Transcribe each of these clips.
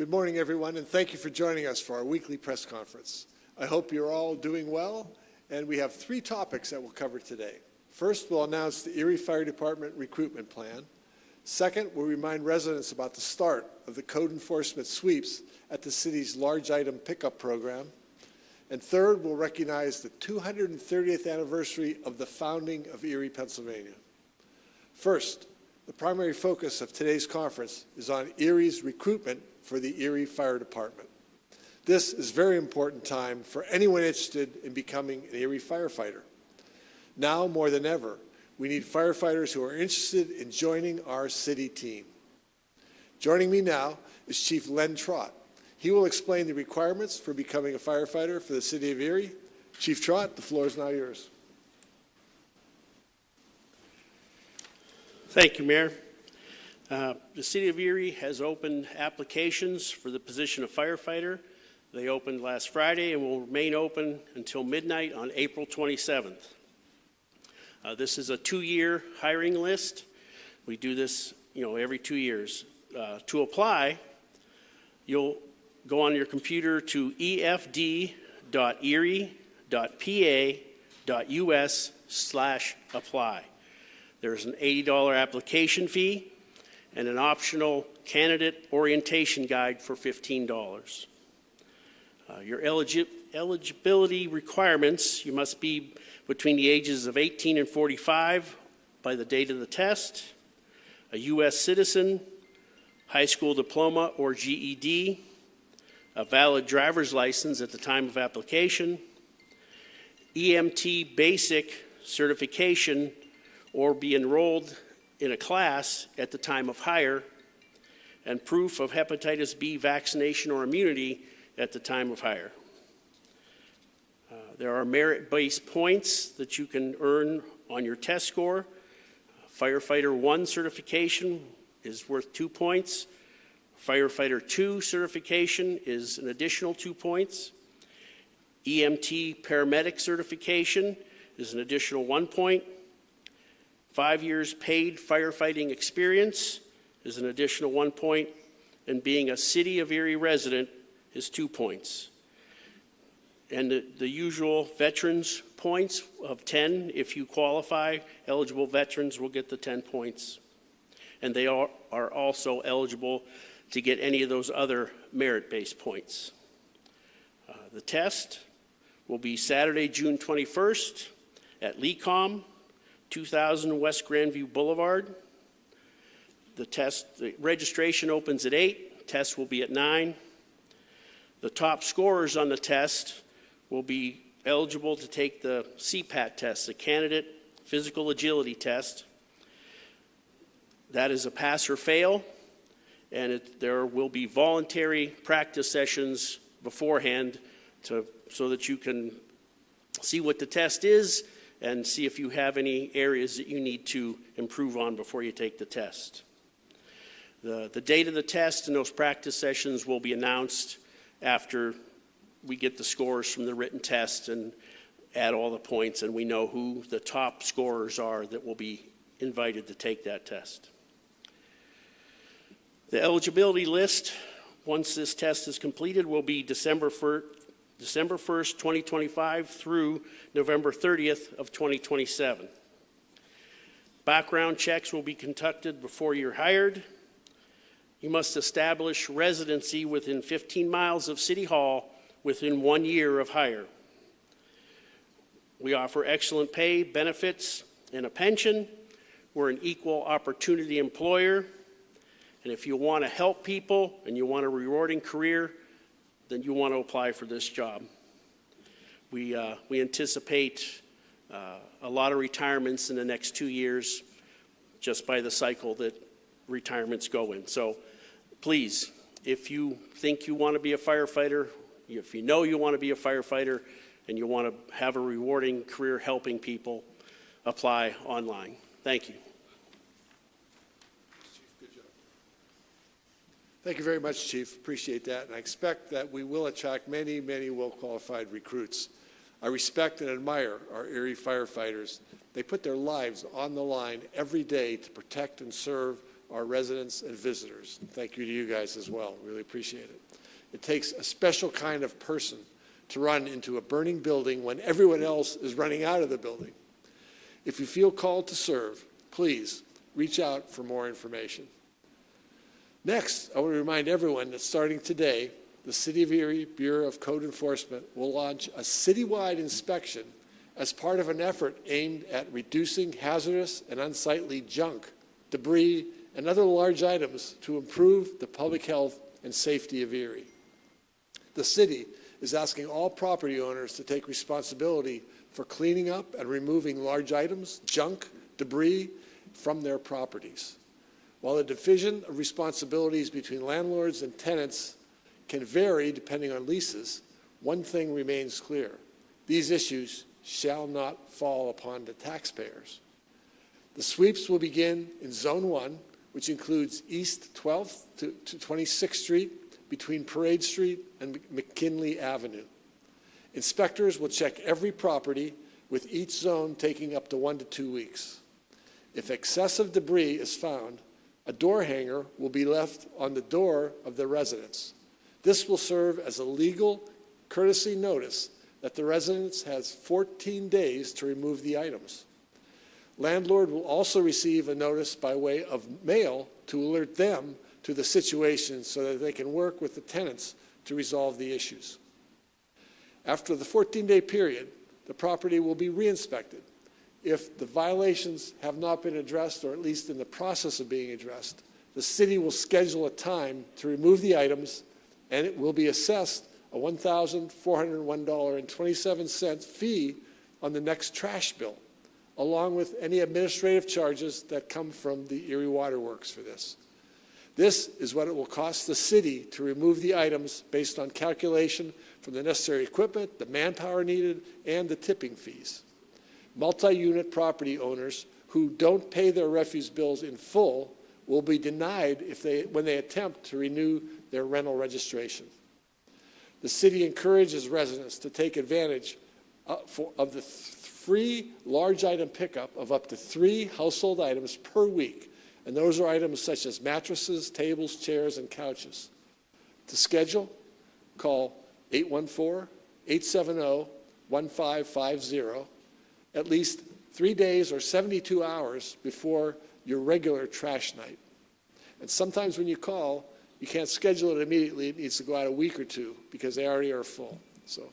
Good morning, everyone, and thank you for joining us for our weekly press conference. I hope you're all doing well, and we have 3 topics that we'll cover today. First, we'll announce the Erie Fire Department recruitment plan. Second, we'll remind residents about the start of the code enforcement sweeps at the city's large item pickup program. And third, we'll recognize the 230th anniversary of the founding of Erie, Pennsylvania. First, the primary focus of today's conference is on Erie's recruitment for the Erie Fire Department. This is a very important time for anyone interested in becoming an Erie firefighter. Now more than ever, we need firefighters who are interested in joining our city team. Joining me now is Chief Len Trott. He will explain the requirements for becoming a firefighter for the city of Erie. Chief Trott, the floor is now yours. Thank you, Mayor. The City of Erie has opened applications for the position of firefighter. They opened last Friday and will remain open until midnight on April 27th. This is a 2-year hiring list. We do this, every 2 years. To apply, you'll go on your computer to efd.erie.pa.us/apply. There's an $80 application fee and an optional candidate orientation guide for $15. Your eligibility requirements: you must be between the ages of 18 and 45 by the date of the test, a U.S. citizen, high school diploma or GED, a valid driver's license at the time of application, EMT basic certification, or be enrolled in a class at the time of hire, and proof of hepatitis B vaccination or immunity at the time of hire. There are merit-based points that you can earn on your test score. Firefighter 1 certification is worth 2 points. Firefighter 2 certification is an additional 2 points. EMT paramedic certification is an additional 1 point. 5 years paid firefighting experience is an additional 1 point, and being a City of Erie resident is 2 points. And the usual veterans points of 10, if you qualify, eligible veterans will get the 10 points. And they are also eligible to get any of those other merit-based points. The test will be Saturday, June 21st at LECOM, 2000 West Grandview Boulevard. The registration opens at 8, test will be at 9. The top scorers on the test will be eligible to take the CPAT test, the Candidate Physical Agility Test. That is a pass or fail, and there will be voluntary practice sessions beforehand so that you can see what the test is and see if you have any areas that you need to improve on before you take the test. The date of the test and those practice sessions will be announced after we get the scores from the written test and add all the points, and we know who the top scorers are that will be invited to take that test. The eligibility list, once this test is completed, will be December 1st, 2025 through November 30th of 2027. Background checks will be conducted before you're hired. You must establish residency within 15 miles of City Hall within 1 year of hire. We offer excellent pay, benefits, and a pension. We're an equal opportunity employer. And if you want to help people and you want a rewarding career, then you want to apply for this job. We anticipate a lot of retirements in the next 2 years just by the cycle that retirements go in. So please, if you think you want to be a firefighter, if you know you want to be a firefighter and you want to have a rewarding career helping people, apply online. Thank you. Good job. Thank you very much, Chief. Appreciate that. And I expect that we will attract many, many well-qualified recruits. I respect and admire our Erie firefighters. They put their lives on the line every day to protect and serve our residents and visitors. Thank you to you guys as well. Really appreciate it. It takes a special kind of person to run into a burning building when everyone else is running out of the building. If you feel called to serve, please reach out for more information. Next, I want to remind everyone that starting today, the City of Erie Bureau of Code Enforcement will launch a citywide inspection as part of an effort aimed at reducing hazardous and unsightly junk, debris, and other large items to improve the public health and safety of Erie. The city is asking all property owners to take responsibility for cleaning up and removing large items, junk, debris from their properties. While the division of responsibilities between landlords and tenants can vary depending on leases, one thing remains clear: these issues shall not fall upon the taxpayers. The sweeps will begin in Zone 1, which includes East 12th to 26th Street, between Parade Street and McKinley Avenue. Inspectors will check every property, with each zone taking up to 1 to 2 weeks. If excessive debris is found, a door hanger will be left on the door of the residence. This will serve as a legal courtesy notice that the residence has 14 days to remove the items. Landlord will also receive a notice by way of mail to alert them to the situation so that they can work with the tenants to resolve the issues. After the 14-day period, the property will be re-inspected. If the violations have not been addressed, or at least in the process of being addressed, the city will schedule a time to remove the items, and it will be assessed a $1,401.27 fee on the next trash bill, along with any administrative charges that come from the Erie Water Works for this. This is what it will cost the city to remove the items based on calculation from the necessary equipment, the manpower needed, and the tipping fees. Multi-unit property owners who don't pay their refuse bills in full will be denied when they attempt to renew their rental registration. The city encourages residents to take advantage of the free large item pickup of up to 3 household items per week, and those are items such as mattresses, tables, chairs, and couches. To schedule, call 814-870-1550 at least 3 days or 72 hours before your regular trash night. And sometimes when you call, you can't schedule it immediately. It needs to go out a week or two because they already are full. So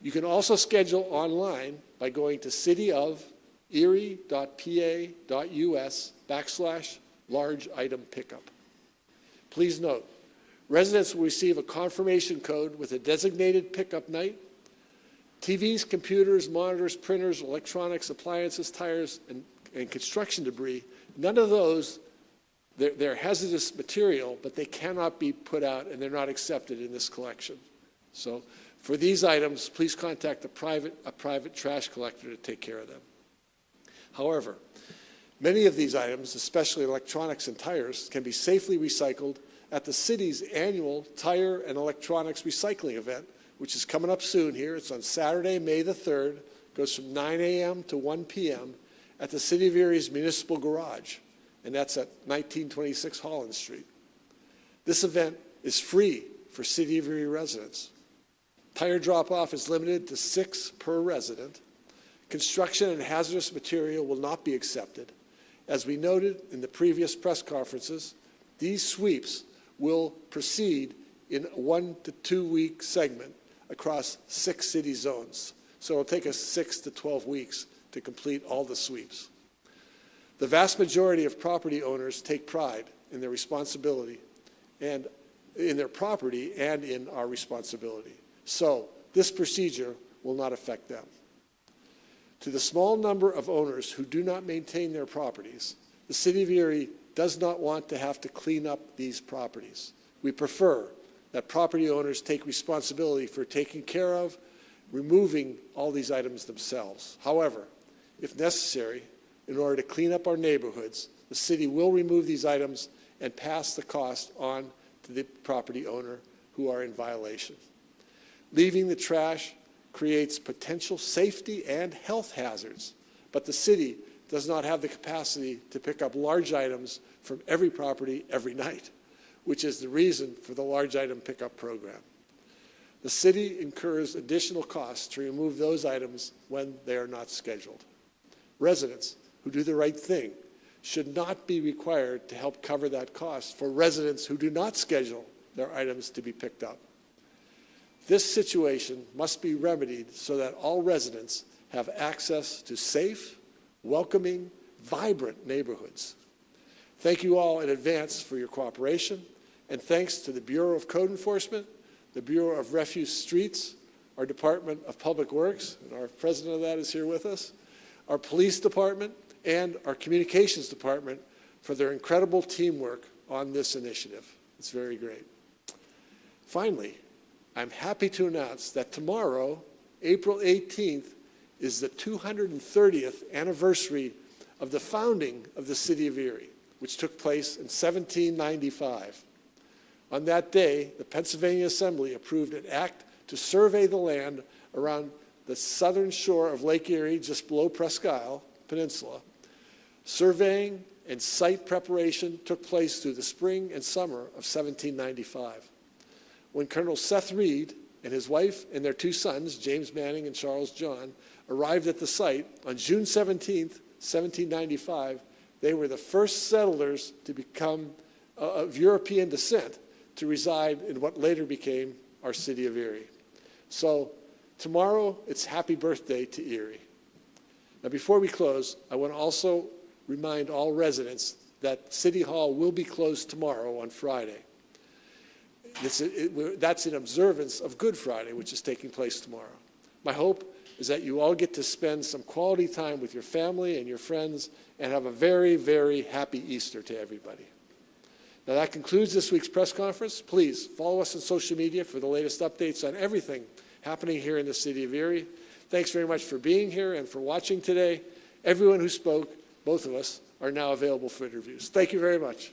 you can also schedule online by going to cityof.erie.pa.us/large item pickup. Please note, residents will receive a confirmation code with a designated pickup night. TVs, computers, monitors, printers, electronics, appliances, tires, and construction debris, none of those, they're hazardous material, but they cannot be put out and they're not accepted in this collection. So for these items, please contact a private trash collector to take care of them. However, many of these items, especially electronics and tires, can be safely recycled at the city's annual Tire and Electronics Recycling event, which is coming up soon here. It's on Saturday, May the 3rd. It goes from 9 a.m. to 1 p.m. at the City of Erie's Municipal Garage, and that's at 1926 Holland Street. This event is free for City of Erie residents. Tire drop-off is limited to 6 per resident. Construction and hazardous material will not be accepted. As we noted in the previous press conferences, these sweeps will proceed in a 1 to 2 week segment across 6 city zones. So it'll take us 6 to 12 weeks to complete all the sweeps. The vast majority of property owners take pride in their responsibility and in their property and in our responsibility. So this procedure will not affect them. To the small number of owners who do not maintain their properties, the City of Erie does not want to have to clean up these properties. We prefer that property owners take responsibility for taking care of, removing all these items themselves. However, if necessary, in order to clean up our neighborhoods, the city will remove these items and pass the cost on to the property owner who are in violation. Leaving the trash creates potential safety and health hazards, but the city does not have the capacity to pick up large items from every property every night, which is the reason for the large item pickup program. The city incurs additional costs to remove those items when they are not scheduled. Residents who do the right thing should not be required to help cover that cost for residents who do not schedule their items to be picked up. This situation must be remedied so that all residents have access to safe, welcoming, vibrant neighborhoods. Thank you all in advance for your cooperation, and thanks to the Bureau of Code Enforcement, the Bureau of Refuse Streets, our Department of Public Works, and our president of that is here with us, our police department, and our communications department for their incredible teamwork on this initiative. It's very great. Finally, I'm happy to announce that tomorrow, April 18th, is the 230th anniversary of the founding of the city of Erie, which took place in 1795. On that day, the Pennsylvania Assembly approved an act to survey the land around the southern shore of Lake Erie, just below Presque Isle Peninsula. Surveying and site preparation took place through the spring and summer of 1795. When Colonel Seth Reed and his wife and their two sons, James Manning and Charles John, arrived at the site on June 17, 1795, they were the first settlers to become of European descent to reside in what later became our city of Erie. So tomorrow, it's happy birthday to Erie. Now, before we close, I want to also remind all residents that City Hall will be closed tomorrow on Friday. That's in observance of Good Friday, which is taking place tomorrow. My hope is that you all get to spend some quality time with your family and your friends and have a very, very happy Easter to everybody. Now, that concludes this week's press conference. Please follow us on social media for the latest updates on everything happening here in the city of Erie. Thanks very much for being here and for watching today. Everyone who spoke, both of us, are now available for interviews. Thank you very much.